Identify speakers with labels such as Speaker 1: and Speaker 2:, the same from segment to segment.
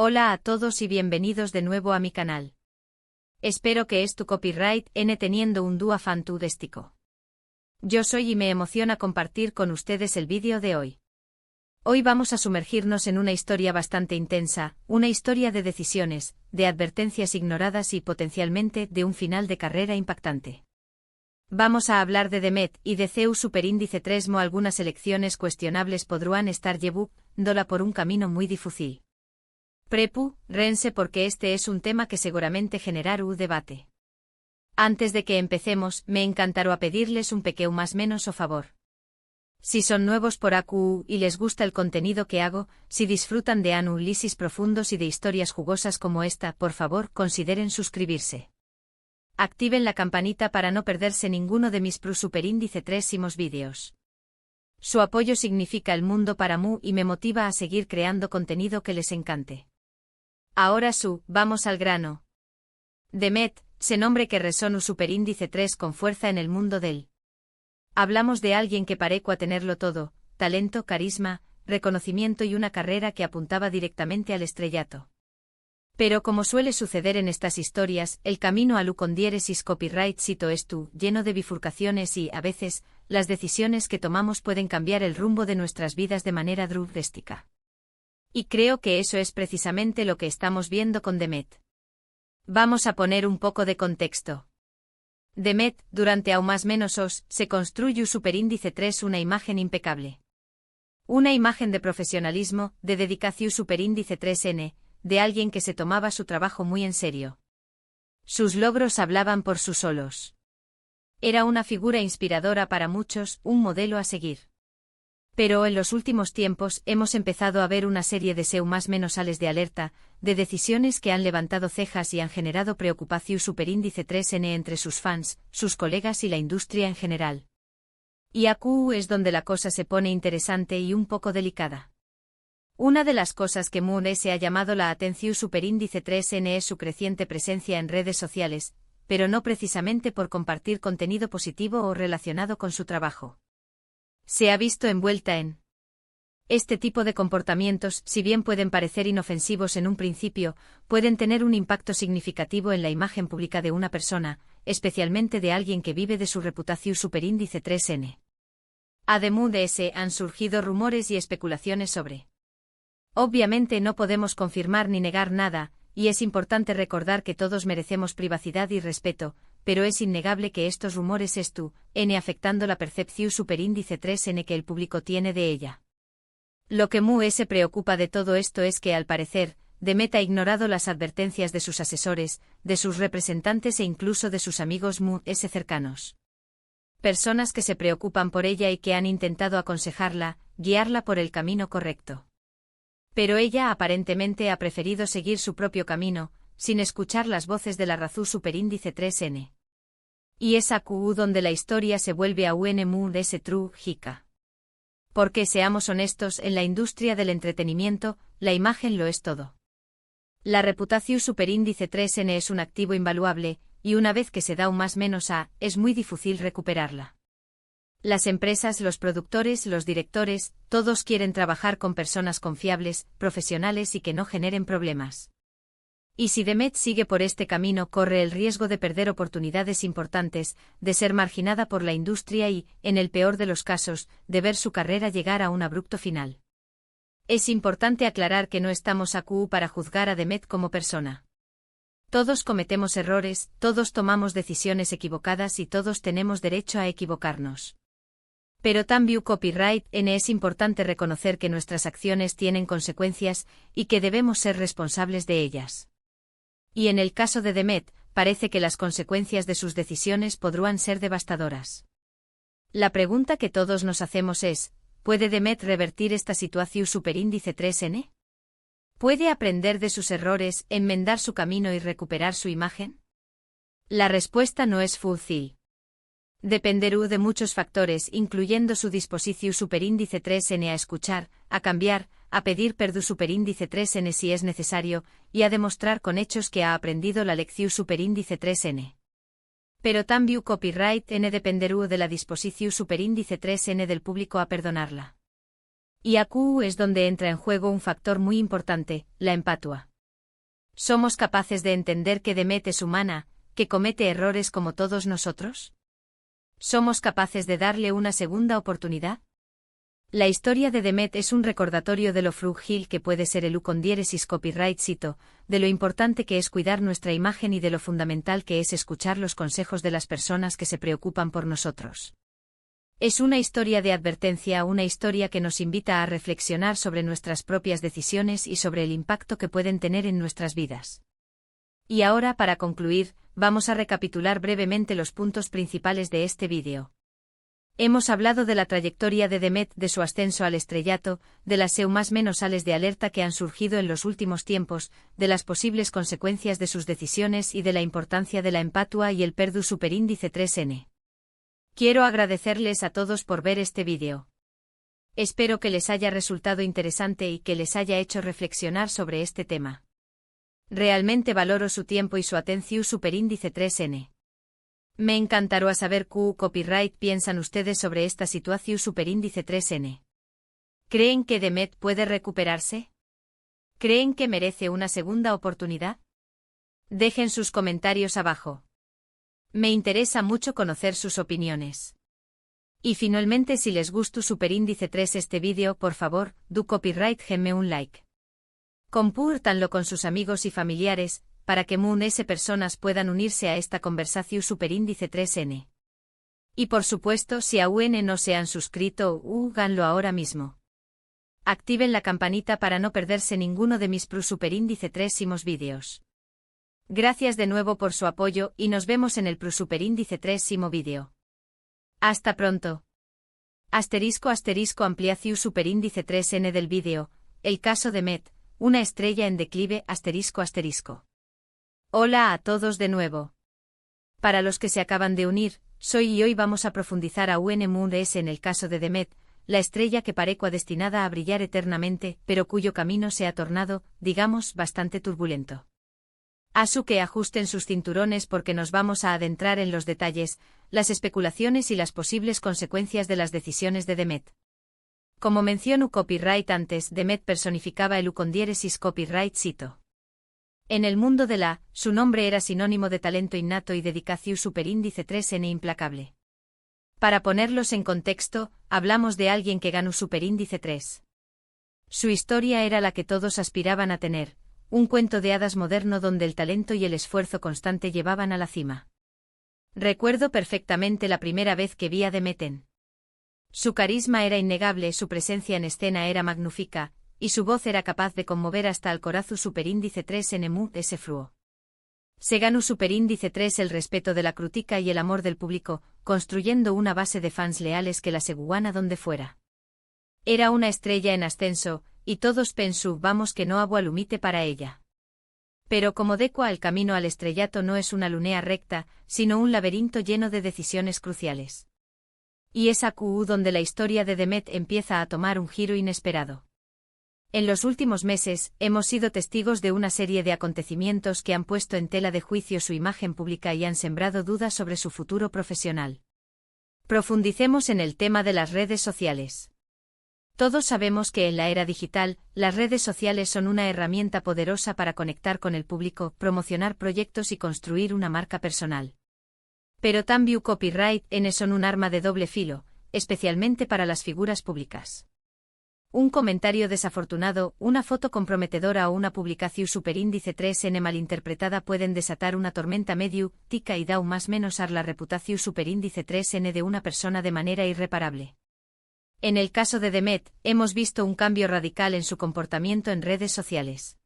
Speaker 1: Hola a todos y bienvenidos de nuevo a mi canal. Espero que tu copyright n teniendo un dúo fantástico. Yo soy y me emociona compartir con ustedes el vídeo de hoy. Hoy vamos a sumergirnos en una historia bastante intensa, una historia de decisiones, de advertencias ignoradas y potencialmente de un final de carrera impactante. Vamos a hablar de Demet y de CEU Superíndice 3 mo algunas elecciones cuestionables podrán estar llevándola por un camino muy difícil. Prepárense porque este es un tema que seguramente generará un debate. Antes de que empecemos, me encantará pedirles un pequeño más menos o favor. Si son nuevos por AQ y les gusta el contenido que hago, si disfrutan de análisis profundos y de historias jugosas como esta, por favor, consideren suscribirse. Activen la campanita para no perderse ninguno de mis Superíndice 3 vídeos. Su apoyo significa el mundo para mí y me motiva a seguir creando contenido que les encante. Ahora vamos al grano. Demet, ese nombre que resonó Superíndice 3 con fuerza en el mundo del. Hablamos de alguien que parecía tenerlo todo, talento, carisma, reconocimiento y una carrera que apuntaba directamente al estrellato. Pero como suele suceder en estas historias, el camino a condieresis copyright cito lleno de bifurcaciones y, a veces, las decisiones que tomamos pueden cambiar el rumbo de nuestras vidas de manera drástica. Y creo que eso es precisamente lo que estamos viendo con Demet. Vamos a poner un poco de contexto. Demet, durante aún más menos se construye Superíndice 3 una imagen impecable. Una imagen de profesionalismo, de dedicación Superíndice 3N, de alguien que se tomaba su trabajo muy en serio. Sus logros hablaban por sí solos. Era una figura inspiradora para muchos, un modelo a seguir. Pero en los últimos tiempos hemos empezado a ver una serie de más menos sales de alerta, de decisiones que han levantado cejas y han generado preocupación Superíndice 3N entre sus fans, sus colegas y la industria en general. Y aquí es donde la cosa se pone interesante y un poco delicada. Una de las cosas que se ha llamado la atención Superíndice 3N es su creciente presencia en redes sociales, pero no precisamente por compartir contenido positivo o relacionado con su trabajo. Se ha visto envuelta en este tipo de comportamientos, si bien pueden parecer inofensivos en un principio, pueden tener un impacto significativo en la imagen pública de una persona, especialmente de alguien que vive de su reputación Superíndice 3N. Además de ese, han surgido rumores y especulaciones sobre. Obviamente no podemos confirmar ni negar nada, y es importante recordar que todos merecemos privacidad y respeto, pero es innegable que estos rumores afectando la percepción Superíndice 3N que el público tiene de ella. Lo que se preocupa de todo esto es que al parecer, Demet ha ignorado las advertencias de sus asesores, de sus representantes e incluso de sus amigos cercanos. Personas que se preocupan por ella y que han intentado aconsejarla, guiarla por el camino correcto. Pero ella aparentemente ha preferido seguir su propio camino, sin escuchar las voces de la razón Superíndice 3N. Y es aquí donde la historia se vuelve aún trágica. Porque seamos honestos, en la industria del entretenimiento, la imagen lo es todo. La reputación Superíndice 3N es un activo invaluable, y una vez que se da un más menos es muy difícil recuperarla. Las empresas, los productores, los directores, todos quieren trabajar con personas confiables, profesionales y que no generen problemas. Y si Demet sigue por este camino, corre el riesgo de perder oportunidades importantes, de ser marginada por la industria y, en el peor de los casos, de ver su carrera llegar a un abrupto final. Es importante aclarar que no estamos aquí para juzgar a Demet como persona. Todos cometemos errores, todos tomamos decisiones equivocadas y todos tenemos derecho a equivocarnos. Pero también copyright n es importante reconocer que nuestras acciones tienen consecuencias y que debemos ser responsables de ellas. Y en el caso de Demet, parece que las consecuencias de sus decisiones podrán ser devastadoras. La pregunta que todos nos hacemos es, ¿puede Demet revertir esta situación Superíndice 3N? ¿Puede aprender de sus errores, enmendar su camino y recuperar su imagen? La respuesta no es fácil. Dependerá de muchos factores, incluyendo su disposición Superíndice 3N a escuchar, a cambiar, a pedir perdón Superíndice 3N si es necesario, y a demostrar con hechos que ha aprendido la lección Superíndice 3N. Pero también copyright n dependerá de la disposición Superíndice 3N del público a perdonarla. Y aquí es donde entra en juego un factor muy importante, la empatía. ¿Somos capaces de entender que Demet es humana, que comete errores como todos nosotros? ¿Somos capaces de darle una segunda oportunidad? La historia de Demet es un recordatorio de lo frágil que puede ser el con diéresis copyright cito, de lo importante que es cuidar nuestra imagen y de lo fundamental que es escuchar los consejos de las personas que se preocupan por nosotros. Es una historia de advertencia, una historia que nos invita a reflexionar sobre nuestras propias decisiones y sobre el impacto que pueden tener en nuestras vidas. Y ahora, para concluir, vamos a recapitular brevemente los puntos principales de este vídeo. Hemos hablado de la trayectoria de Demet, de su ascenso al estrellato, de las sales de alerta que han surgido en los últimos tiempos, de las posibles consecuencias de sus decisiones y de la importancia de la empatua y el Purdue Superíndice 3N. Quiero agradecerles a todos por ver este vídeo. Espero que les haya resultado interesante y que les haya hecho reflexionar sobre este tema. Realmente valoro su tiempo y su atención Superíndice 3N. Me encantará saber qué copyright piensan ustedes sobre esta situación Superíndice 3N. ¿Creen que Demet puede recuperarse? ¿Creen que merece una segunda oportunidad? Dejen sus comentarios abajo. Me interesa mucho conocer sus opiniones. Y finalmente, si les gustó Superíndice 3 este vídeo, por favor, do copyright denme un like. Compártanlo con sus amigos y familiares, para que muchas personas puedan unirse a esta conversación Superíndice 3N. Y por supuesto, si aún no se han suscrito, háganlo ahora mismo. Activen la campanita para no perderse ninguno de mis Superíndice 3 vídeos. Gracias de nuevo por su apoyo y nos vemos en el Superíndice 3 vídeo. Hasta pronto. Ampliación Superíndice 3N del vídeo, el caso Demet, una estrella en declive ***. Hola a todos de nuevo. Para los que se acaban de unir, soy y hoy vamos a profundizar aún más en el caso de Demet, la estrella que parecía destinada a brillar eternamente, pero cuyo camino se ha tornado, digamos, bastante turbulento. Así que ajusten sus cinturones porque nos vamos a adentrar en los detalles, las especulaciones y las posibles consecuencias de las decisiones de Demet. Como mencionó copyright antes, Demet personificaba el con diéresis copyright cito. En el mundo de su nombre era sinónimo de talento innato y dedicación Superíndice 3N implacable. Para ponerlos en contexto, hablamos de alguien que ganó Superíndice 3. Su historia era la que todos aspiraban a tener, un cuento de hadas moderno donde el talento y el esfuerzo constante llevaban a la cima. Recuerdo perfectamente la primera vez que vi a Demet. Su carisma era innegable, su presencia en escena era magnífica, y su voz era capaz de conmover hasta el corazón Superíndice 3N ese fruo. Se ganó Superíndice 3 el respeto de la crítica y el amor del público, construyendo una base de fans leales que la seguían a donde fuera. Era una estrella en ascenso, y todos pensábamos que no había límite para ella. Pero como el camino al estrellato no es una línea recta, sino un laberinto lleno de decisiones cruciales. Y es aquí donde la historia de Demet empieza a tomar un giro inesperado. En los últimos meses, hemos sido testigos de una serie de acontecimientos que han puesto en tela de juicio su imagen pública y han sembrado dudas sobre su futuro profesional. Profundicemos en el tema de las redes sociales. Todos sabemos que en la era digital, las redes sociales son una herramienta poderosa para conectar con el público, promocionar proyectos y construir una marca personal. Pero también copyright son un arma de doble filo, especialmente para las figuras públicas. Un comentario desafortunado, una foto comprometedora o una publicación Superíndice 3N malinterpretada pueden desatar una tormenta mediática y dar más menos la reputación Superíndice 3N de una persona de manera irreparable. En el caso de Demet, hemos visto un cambio radical en su comportamiento en redes sociales.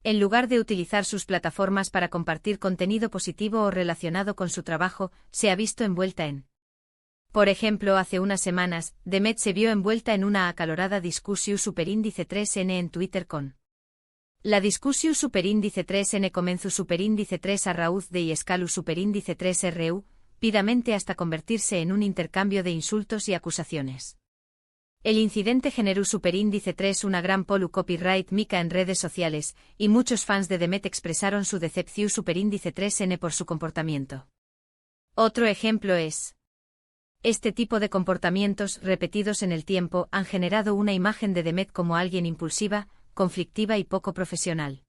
Speaker 1: En lugar de utilizar sus plataformas para compartir contenido positivo o relacionado con su trabajo, se ha visto envuelta en. Por ejemplo, hace unas semanas, Demet se vio envuelta en una acalorada discusión Superíndice 3N en Twitter con. La discusión Superíndice 3N comenzó Superíndice 3 a raíz de y escalu Superíndice 3 RU, pidamente hasta convertirse en un intercambio de insultos y acusaciones. El incidente generó Superíndice 3 una gran polu copyright mica en redes sociales, y muchos fans de Demet expresaron su decepción Superíndice 3N por su comportamiento. Otro ejemplo es. Este tipo de comportamientos repetidos en el tiempo han generado una imagen de Demet como alguien impulsiva, conflictiva y poco profesional.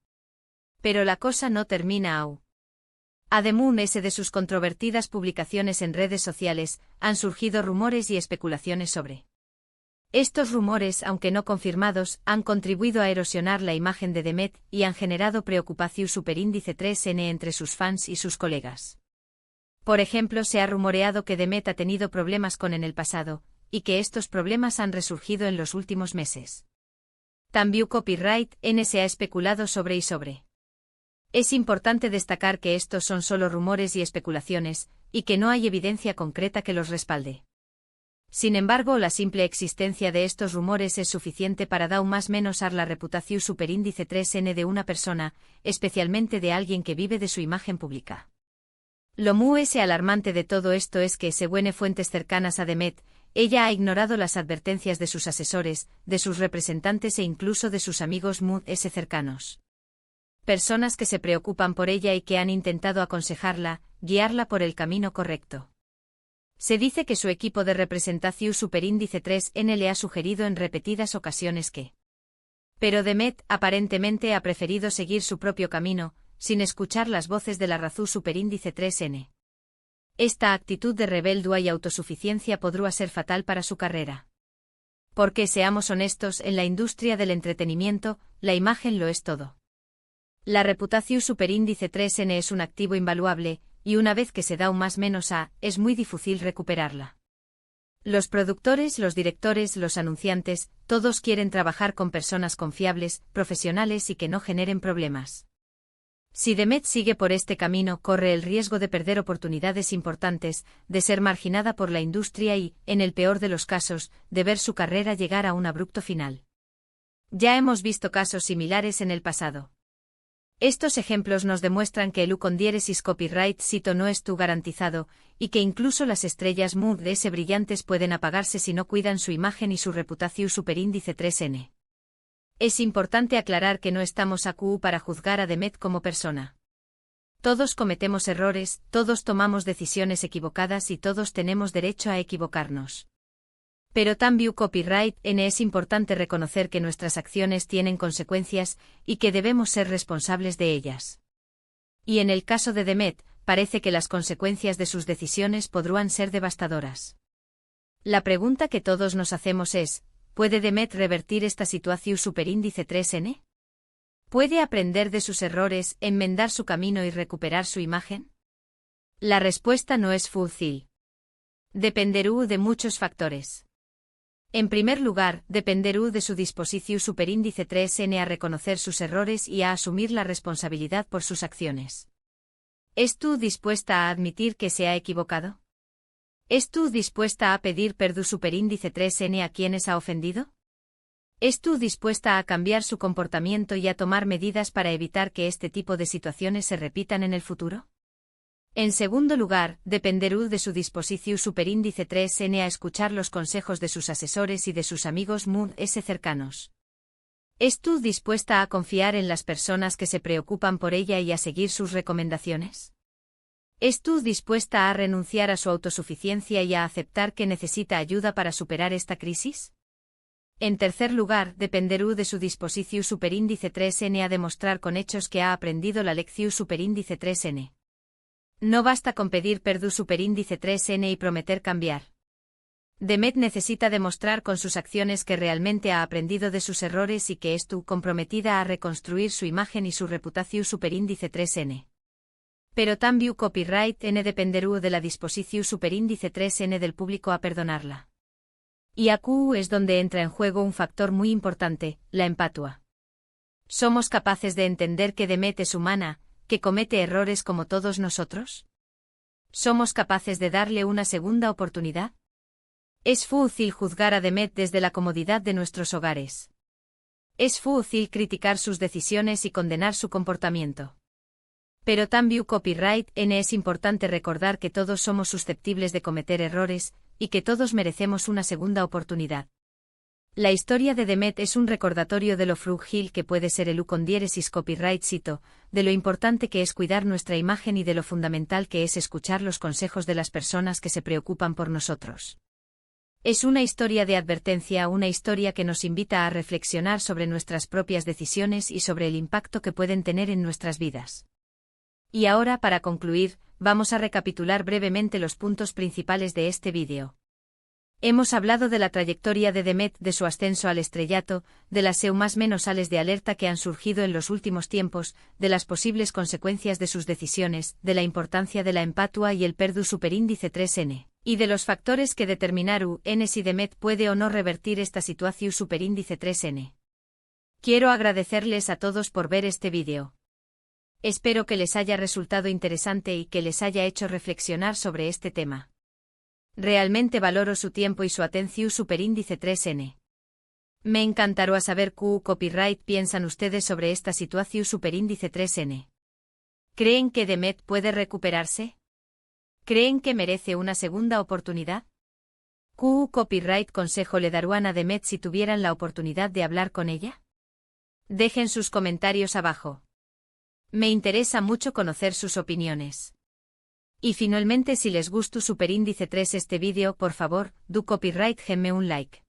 Speaker 1: Pero la cosa no termina aún. Además de sus controvertidas publicaciones en redes sociales, han surgido rumores y especulaciones sobre. Estos rumores, aunque no confirmados, han contribuido a erosionar la imagen de Demet y han generado preocupación superíndice 3N entre sus fans y sus colegas. Por ejemplo, se ha rumoreado que Demet ha tenido problemas en el pasado, y que estos problemas han resurgido en los últimos meses. También Copyright N se ha especulado sobre y sobre. Es importante destacar que estos son solo rumores y especulaciones, y que no hay evidencia concreta que los respalde. Sin embargo, la simple existencia de estos rumores es suficiente para dar más o menos la reputación superíndice 3N de una persona, especialmente de alguien que vive de su imagen pública. Lo más alarmante de todo esto es que, según fuentes cercanas a Demet, ella ha ignorado las advertencias de sus asesores, de sus representantes e incluso de sus amigos muy cercanos. Personas que se preocupan por ella y que han intentado aconsejarla, guiarla por el camino correcto. Se dice que su equipo de representación superíndice 3N le ha sugerido en repetidas ocasiones que. Pero Demet aparentemente ha preferido seguir su propio camino, sin escuchar las voces de la razón superíndice 3N. Esta actitud de rebeldía y autosuficiencia podría ser fatal para su carrera. Porque seamos honestos, en la industria del entretenimiento, la imagen lo es todo. La reputación superíndice 3N es un activo invaluable, y una vez que se da un más menos a, es muy difícil recuperarla. Los productores, los directores, los anunciantes, todos quieren trabajar con personas confiables, profesionales y que no generen problemas. Si Demet sigue por este camino, corre el riesgo de perder oportunidades importantes, de ser marginada por la industria y, en el peor de los casos, de ver su carrera llegar a un abrupto final. Ya hemos visto casos similares en el pasado. Estos ejemplos nos demuestran que el ucondiéresis copyright sito no es tu garantizado, y que incluso las estrellas de ese brillantes pueden apagarse si no cuidan su imagen y su reputación superíndice 3N. Es importante aclarar que no estamos aquí para juzgar a Demet como persona. Todos cometemos errores, todos tomamos decisiones equivocadas y todos tenemos derecho a equivocarnos. Pero también Copyright N es importante reconocer que nuestras acciones tienen consecuencias y que debemos ser responsables de ellas. Y en el caso de Demet, parece que las consecuencias de sus decisiones podrán ser devastadoras. La pregunta que todos nos hacemos es, ¿puede Demet revertir esta situación superíndice 3N? ¿Puede aprender de sus errores, enmendar su camino y recuperar su imagen? La respuesta no es fácil. Dependerá de muchos factores. En primer lugar, dependerá de su disposición superíndice 3N a reconocer sus errores y a asumir la responsabilidad por sus acciones. ¿Es tú dispuesta a admitir que se ha equivocado? ¿Es tú dispuesta a pedir perdón superíndice 3N a quienes ha ofendido? ¿Es tú dispuesta a cambiar su comportamiento y a tomar medidas para evitar que este tipo de situaciones se repitan en el futuro? En segundo lugar, dependerá de su disposición superíndice 3N a escuchar los consejos de sus asesores y de sus amigos muy cercanos. ¿Es tú dispuesta a confiar en las personas que se preocupan por ella y a seguir sus recomendaciones? ¿Es tú dispuesta a renunciar a su autosuficiencia y a aceptar que necesita ayuda para superar esta crisis? En tercer lugar, dependerá de su disposición superíndice 3N a demostrar con hechos que ha aprendido la lección superíndice 3N. No basta con pedir perdón superíndice 3N y prometer cambiar. Demet necesita demostrar con sus acciones que realmente ha aprendido de sus errores y que está comprometida a reconstruir su imagen y su reputación superíndice 3N. Pero también Copyright N dependerá de la disposición superíndice 3N del público a perdonarla. Y aquí es donde entra en juego un factor muy importante, la empatía. ¿Somos capaces de entender que Demet es humana, que comete errores como todos nosotros? ¿Somos capaces de darle una segunda oportunidad? Es fácil juzgar a Demet desde la comodidad de nuestros hogares. Es fácil criticar sus decisiones y condenar su comportamiento. Pero también Copyright N es importante recordar que todos somos susceptibles de cometer errores, y que todos merecemos una segunda oportunidad. La historia de Demet es un recordatorio de lo frágil que puede ser el ucondiéresis copyright sito, de lo importante que es cuidar nuestra imagen y de lo fundamental que es escuchar los consejos de las personas que se preocupan por nosotros. Es una historia de advertencia, una historia que nos invita a reflexionar sobre nuestras propias decisiones y sobre el impacto que pueden tener en nuestras vidas. Y ahora, para concluir, vamos a recapitular brevemente los puntos principales de este vídeo. Hemos hablado de la trayectoria de Demet, de su ascenso al estrellato, de las sales de alerta que han surgido en los últimos tiempos, de las posibles consecuencias de sus decisiones, de la importancia de la empatua y el perdu superíndice 3N, y de los factores que determinaru si Demet puede o no revertir esta situación superíndice 3N. Quiero agradecerles a todos por ver este vídeo. Espero que les haya resultado interesante y que les haya hecho reflexionar sobre este tema. Realmente valoro su tiempo y su atención superíndice 3N. Me encantará saber qué copyright piensan ustedes sobre esta situación superíndice 3N. ¿Creen que Demet puede recuperarse? ¿Creen que merece una segunda oportunidad? ¿Qué copyright consejo le darían a Demet si tuvieran la oportunidad de hablar con ella? Dejen sus comentarios abajo. Me interesa mucho conocer sus opiniones. Y finalmente, si les gustó superíndice 3 este vídeo, por favor, do copyright genme un like.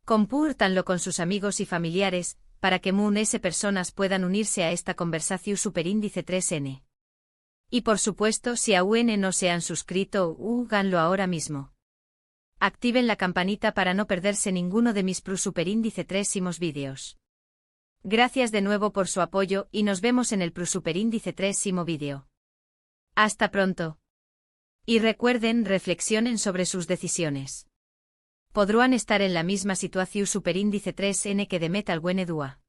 Speaker 1: Compártanlo con sus amigos y familiares, para que personas puedan unirse a esta conversación superíndice 3N. Y por supuesto, si aún no se han suscrito, háganlo ahora mismo. Activen la campanita para no perderse ninguno de mis superíndice 3 vídeos. Gracias de nuevo por su apoyo y nos vemos en el superíndice 3 vídeo. Hasta pronto. Y recuerden, reflexionen sobre sus decisiones. Podrán estar en la misma situación superíndice 3N que Demet alguna dúa.